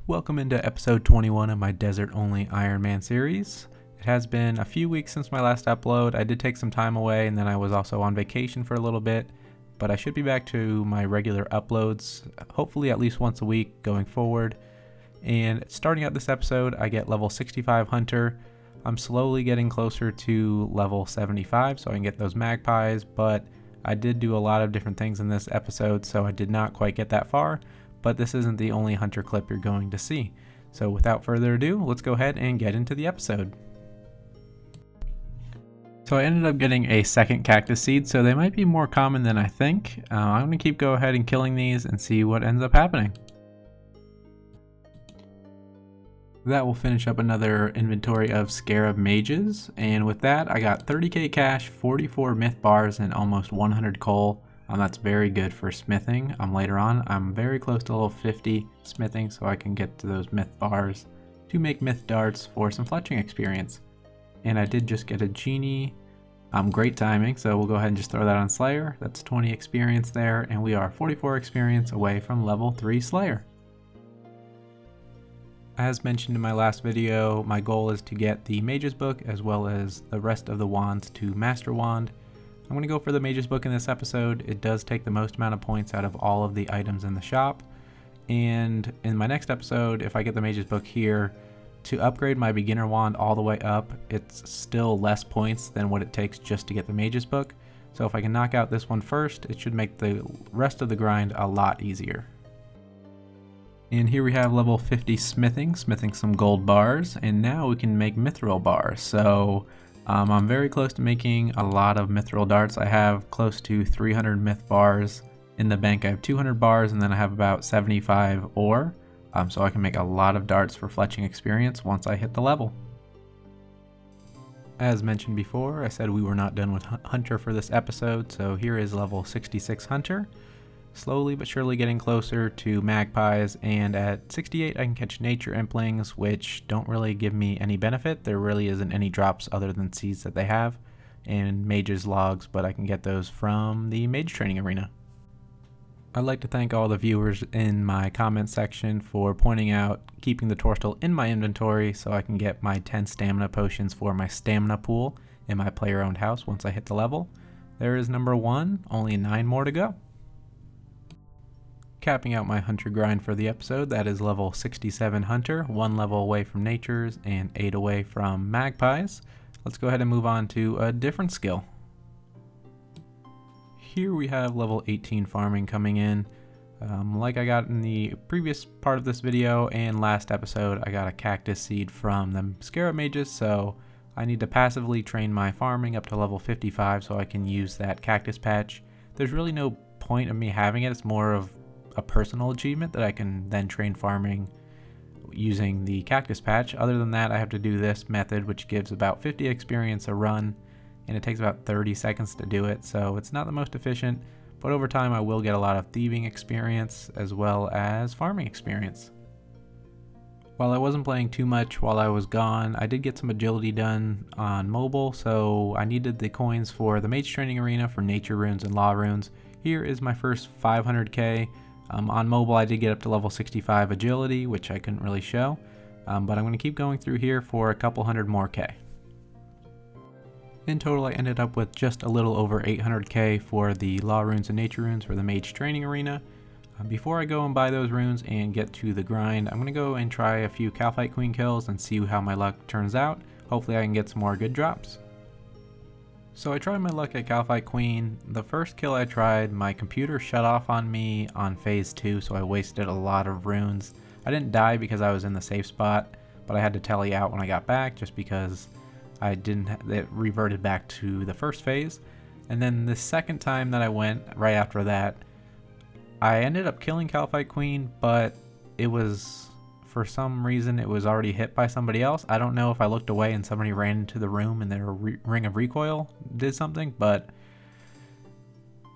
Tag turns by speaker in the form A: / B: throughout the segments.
A: Welcome into episode 21 of my desert-only Ironman series. It has been a few weeks since my last upload. I did take some time away and then I was also on vacation for a little bit, but I should be back to my regular uploads, hopefully at least once a week going forward. And starting out this episode, I get level 65 Hunter. I'm slowly getting closer to level 75 so I can get those magpies, but I did do a lot of different things in this episode, so I did not quite get that far. But this isn't the only hunter clip you're going to see. So without further ado, let's go ahead and get into the episode. So I ended up getting a second cactus seed, so they might be more common than I think. I'm going to go ahead and killing these and see what ends up happening. That will finish up another inventory of Scarab Mages, and with that I got 30k cash, 44 myth bars, and almost 100 coal. That's very good for smithing. Later on, I'm very close to level 50 smithing, so I can get to those myth bars to make myth darts for some fletching experience. And I did just get a genie. Great timing, so we'll go ahead and just throw that on Slayer. That's 20 experience there, and we are 44 experience away from level 3 Slayer. As mentioned in my last video, my goal is to get the Mage's Book as well as the rest of the wands to Master Wand. I'm going to go for the Mage's Book in this episode. It does take the most amount of points out of all of the items in the shop. And in my next episode, if I get the Mage's Book here, to upgrade my beginner wand all the way up, it's still less points than what it takes just to get the Mage's Book. So if I can knock out this one first, it should make the rest of the grind a lot easier. And here we have level 50 smithing some gold bars, and now we can make mithril bars. So I'm very close to making a lot of mithril darts. I have close to 300 myth bars in the bank. I have 200 bars, and then I have about 75 ore. So I can make a lot of darts for fletching experience once I hit the level. As mentioned before, I said we were not done with Hunter for this episode, so here is level 66 Hunter. Slowly but surely getting closer to magpies, and at 68 I can catch nature implings, which don't really give me any benefit. There really isn't any drops other than seeds that they have, and mage's logs, but I can get those from the mage training arena. I'd like to thank all the viewers in my comment section for pointing out keeping the torstal in my inventory so I can get my 10 stamina potions for my stamina pool in my player owned house once I hit the level. There is number 1, only 9 more to go. Capping out my hunter grind for the episode, that is level 67 Hunter, 1 level away from natures and 8 away from magpies. Let's go ahead and move on to a different skill. Here we have level 18 farming coming in. Like I got in the previous part of this video and last episode, I got a cactus seed from the Scarab Mages, so I need to passively train my farming up to level 55 so I can use that cactus patch. There's really no point of me having it, it's more of a personal achievement that I can then train farming using the cactus patch. Other than that, I have to do this method, which gives about 50 experience a run, and it takes about 30 seconds to do it, so it's not the most efficient, but over time I will get a lot of thieving experience as well as farming experience. While I wasn't playing too much while I was gone, I did get some agility done on mobile, so I needed the coins for the mage training arena for nature runes and law runes. Here is my first 500k. On mobile I did get up to level 65 agility, which I couldn't really show, but I'm going to keep going through here for a couple hundred more k. In total I ended up with just a little over 800k for the law runes and nature runes for the mage training arena. Before I go and buy those runes and get to the grind, I'm going to go and try a few Calphite Queen kills and see how my luck turns out. Hopefully I can get some more good drops. So I tried my luck at Calphite Queen. The first kill I tried, my computer shut off on me on phase 2, so I wasted a lot of runes. I didn't die because I was in the safe spot, but I had to tally out when I got back just because it reverted back to the first phase. And then the second time that I went, right after that, I ended up killing Calphite Queen, but it was, for some reason, it was already hit by somebody else. I don't know if I looked away and somebody ran into the room and their ring of recoil did something, but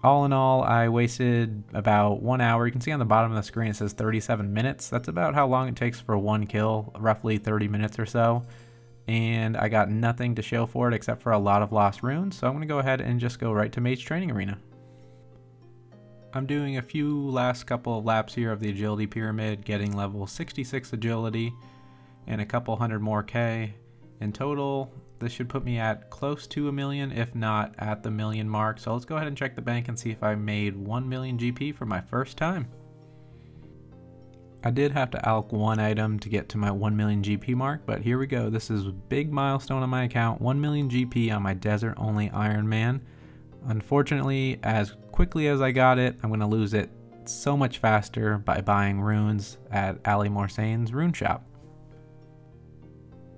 A: all in all, I wasted about 1 hour. You can see on the bottom of the screen it says 37 minutes. That's about how long it takes for one kill, roughly 30 minutes or so. And I got nothing to show for it except for a lot of lost runes, so I'm going to go ahead and just go right to Mage Training Arena. I'm doing a few last couple of laps here of the agility pyramid, getting level 66 agility and a couple hundred more K. In total, this should put me at close to a million, if not at the million mark. So let's go ahead and check the bank and see if I made 1 million GP for my first time. I did have to alch one item to get to my 1 million GP mark, but here we go. This is a big milestone on my account, 1 million GP on my desert only Ironman. Unfortunately, as quickly as I got it, I'm going to lose it so much faster by buying runes at Ali Morsane's rune shop.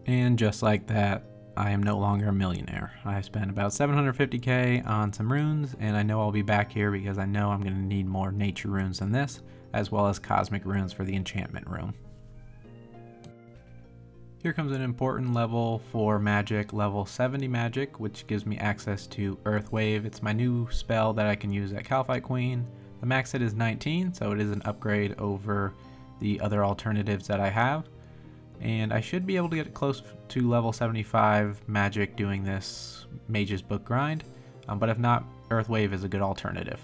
A: And just like that, I am no longer a millionaire. I spent about 750k on some runes, and I know I'll be back here because I know I'm going to need more nature runes than this, as well as cosmic runes for the enchantment room. Here comes an important level for magic, level 70 magic, which gives me access to Earth Wave. It's my new spell that I can use at Calphite Queen. The max hit is 19, so it is an upgrade over the other alternatives that I have. And I should be able to get close to level 75 magic doing this Mage's Book grind, but if not, Earth Wave is a good alternative.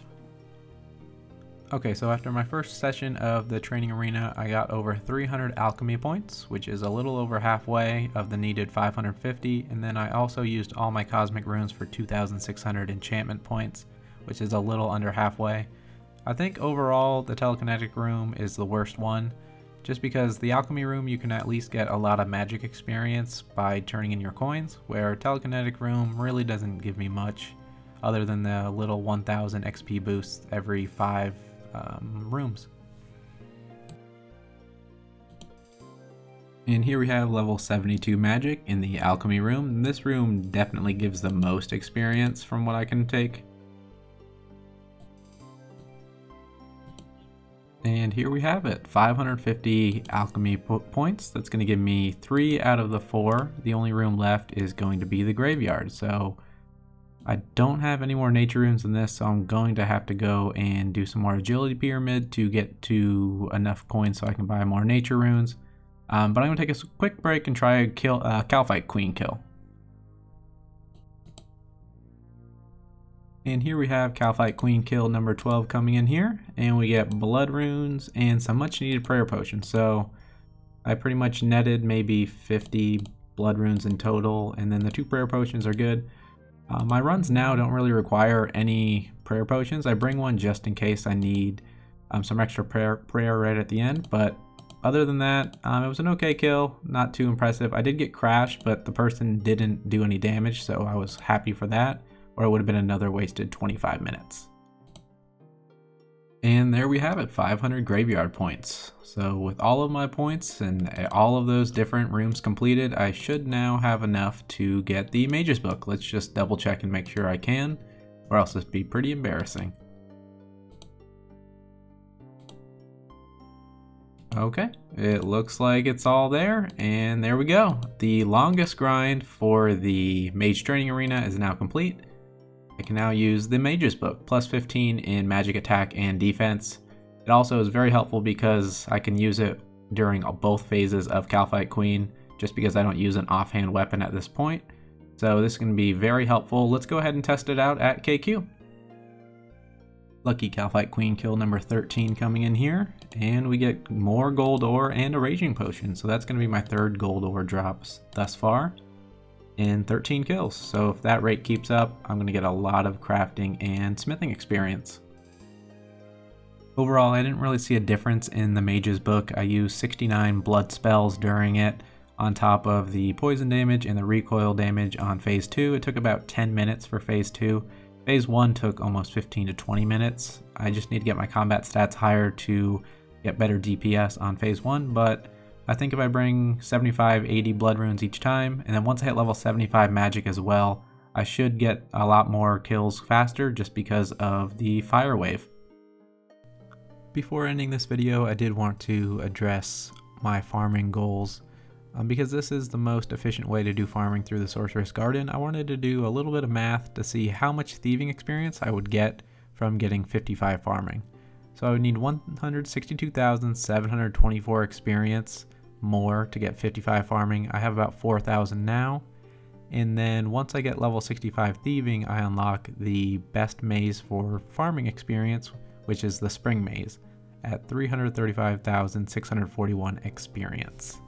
A: Okay, so after my first session of the training arena, I got over 300 alchemy points, which is a little over halfway of the needed 550, and then I also used all my cosmic runes for 2,600 enchantment points, which is a little under halfway. I think overall the telekinetic room is the worst one, just because the alchemy room you can at least get a lot of magic experience by turning in your coins, where telekinetic room really doesn't give me much other than the little 1000 XP boosts every 5 rooms. And here we have level 72 magic in the alchemy room. This room definitely gives the most experience from what I can take. And here we have it, 550 alchemy points. That's going to give me 3 out of the 4. The only room left is going to be the graveyard. So I don't have any more nature runes in this, so I'm going to have to go and do some more agility pyramid to get to enough coins so I can buy more nature runes. But I'm going to take a quick break and try a Calphite Queen kill. And here we have Calphite Queen kill number 12 coming in here, and we get blood runes and some much needed prayer potions. So I pretty much netted maybe 50 blood runes in total, and then the 2 prayer potions are good. My runs now don't really require any prayer potions. I bring one just in case I need some extra prayer right at the end, but other than that, it was an okay kill, not too impressive. I did get crashed, but the person didn't do any damage, so I was happy for that, or it would have been another wasted 25 minutes. And there we have it, 500 graveyard points. So with all of my points and all of those different rooms completed, I should now have enough to get the Mage's Book. Let's just double check and make sure I can, or else it'd be pretty embarrassing. Okay, it looks like it's all there, and there we go. The longest grind for the Mage Training Arena is now complete. I can now use the Mage's Book, plus 15 in magic attack and defense. It also is very helpful because I can use it during both phases of Calphite Queen, just because I don't use an offhand weapon at this point. So this is going to be very helpful. Let's go ahead and test it out at KQ. Lucky Calphite Queen kill number 13 coming in here, and we get more gold ore and a raging potion. So that's going to be my 3rd gold ore drops thus far in 13 kills. So if that rate keeps up, I'm going to get a lot of crafting and smithing experience. Overall, I didn't really see a difference in the Mage's Book. I used 69 blood spells during it on top of the poison damage and the recoil damage on phase 2. It took about 10 minutes for phase 2. Phase 1 took almost 15 to 20 minutes. I just need to get my combat stats higher to get better DPS on phase 1, but I think if I bring 75, 80 blood runes each time, and then once I hit level 75 magic as well, I should get a lot more kills faster just because of the fire wave. Before ending this video, I did want to address my farming goals. Because this is the most efficient way to do farming through the Sorceress Garden, I wanted to do a little bit of math to see how much thieving experience I would get from getting 55 farming. So I would need 162,724 experience more to get 55 farming. I have about 4,000 now. And then once I get level 65 thieving, I unlock the best maze for farming experience, which is the spring maze, at 335,641 experience.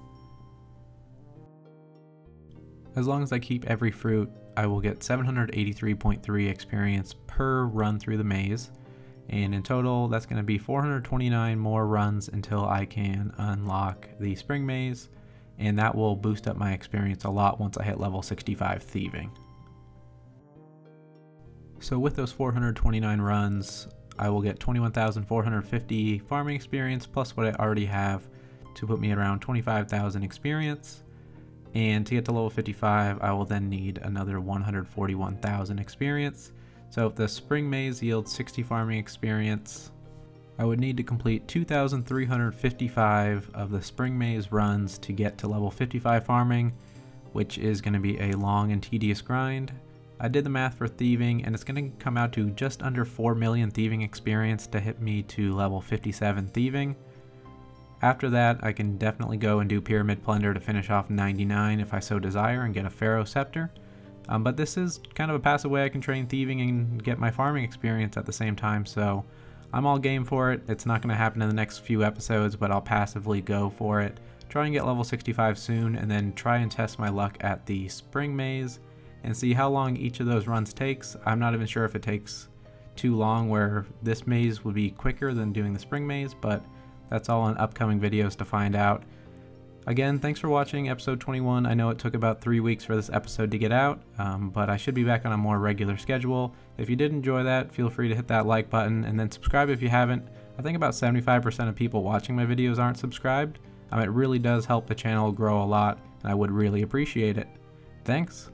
A: As long as I keep every fruit, I will get 783.3 experience per run through the maze, and in total that's going to be 429 more runs until I can unlock the spring maze, and that will boost up my experience a lot once I hit level 65 thieving. So with those 429 runs, I will get 21,450 farming experience plus what I already have to put me at around 25,000 experience. And to get to level 55, I will then need another 141,000 experience. So if the spring maze yields 60 farming experience, I would need to complete 2,355 of the spring maze runs to get to level 55 farming, which is going to be a long and tedious grind. I did the math for thieving, and it's going to come out to just under 4 million thieving experience to hit me to level 57 thieving. After that, I can definitely go and do Pyramid Plunder to finish off 99 if I so desire and get a Pharaoh Scepter. But this is kind of a passive way I can train thieving and get my farming experience at the same time, so I'm all game for it. It's not going to happen in the next few episodes, but I'll passively go for it. Try and get level 65 soon, and then try and test my luck at the spring maze and see how long each of those runs takes. I'm not even sure if it takes too long, where this maze would be quicker than doing the spring maze, but that's all in upcoming videos to find out. Again, thanks for watching episode 21. I know it took about 3 weeks for this episode to get out, but I should be back on a more regular schedule. If you did enjoy that, feel free to hit that like button and then subscribe if you haven't. I think about 75% of people watching my videos aren't subscribed. It really does help the channel grow a lot, and I would really appreciate it. Thanks.